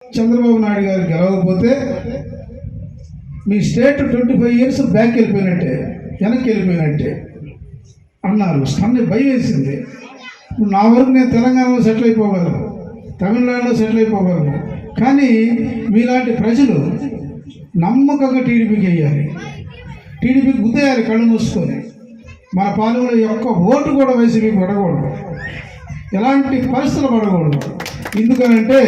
చంద్రబాబు నాయుడు గారు గెలవకపోతే మీ state 25 years back వెళ్ళిపోయినట్టే, వెనక్కి వెళ్ళిపోయినట్టే అన్నారు. అన్నీ భయం వేసింది. ఇప్పుడు నా వరకు నేను తెలంగాణలో సెటిల్ అయిపోగలను, తమిళనాడులో సెటిల్ అయిపోగలను. కానీ మీలాంటి ప్రజలు నమ్మకంగా టీడీపీకి వేయాలి, టీడీపీకి గుద్దేయాలి కళ్ళు మూసుకొని. మన పాలనలో యొక్క ఓటు కూడా వైసీపీకి పడకూడదు, ఎలాంటి పరిస్థితులు పడకూడదు. ఎందుకనంటే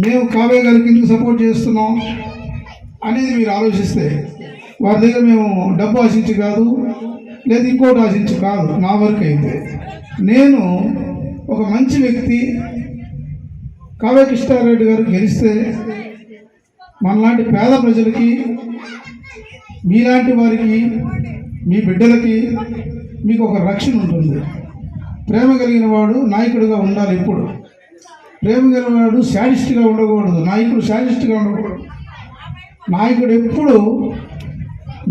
మేము కావ్య గారికి ఎందుకు సపోర్ట్ చేస్తున్నాం అనేది మీరు ఆలోచిస్తే, వారి దగ్గర మేము డబ్బు ఆశించి కాదు, లేదా ఇంకోటి ఆశించి కాదు. నా వరకు అయితే నేను ఒక మంచి వ్యక్తి కావ్య కృష్ణారెడ్డి గారు గెలిస్తే మనలాంటి పేద ప్రజలకి, మీలాంటి వారికి, మీ బిడ్డలకి మీకు ఒక రక్షణ ఉంటుంది. ప్రేమ కలిగిన వాడు నాయకుడిగా ఉండాలి. ఎప్పుడు ప్రేమ కలిగిన వాడు శాడిస్ట్గా ఉండకూడదు, నాయకుడు శాడిస్ట్గా ఉండకూడదు. నాయకుడు ఎప్పుడు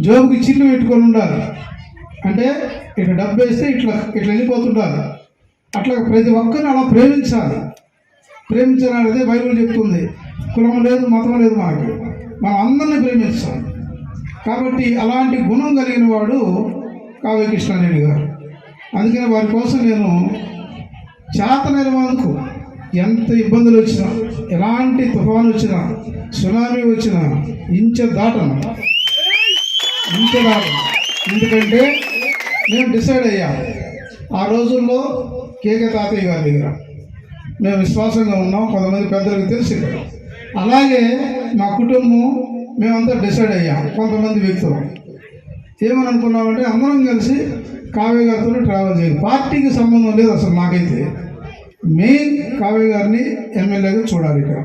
జోబుకి చిల్లు పెట్టుకొని ఉండాలి. అంటే ఇట్లా డబ్బు వేస్తే ఇట్లా వెళ్ళిపోతుండాలి. అట్లా ప్రతి ఒక్కరిని అలా ప్రేమించాలి. ప్రేమించాలనేది బైబిల్ చెప్తుంది. కులం లేదు, మతం లేదు, మనం అందరినీ ప్రేమించాలి. కాబట్టి అలాంటి గుణం కలిగిన వాడు కావ్య కృష్ణారెడ్డి గారు. అందుకని వారి కోసం నేను చేతనైన వరకు ఎంత ఇబ్బందులు వచ్చినా, ఎలాంటి తుఫాను వచ్చినా, సునామీ వచ్చినా ఇంచ దాటను. ఎందుకంటే మేము డిసైడ్ అయ్యాం. ఆ రోజుల్లో కేకే తాతయ్య గారి దగ్గర మేము విశ్వాసంగా ఉన్నాం. కొంతమంది పెద్దలకు తెలిసి, అలాగే మా కుటుంబం మేమంతా డిసైడ్ అయ్యాం. కొంతమంది వ్యక్తులు ఏమని అనుకున్నామంటే అందరం కలిసి కావ్య గారితో ట్రావెల్ చేయాలి. పార్టీకి సంబంధం లేదు అసలు. నాకైతే మెయిన్ కావ్య గారిని ఎమ్మెల్యేగా చూడాలి ఇక్కడ.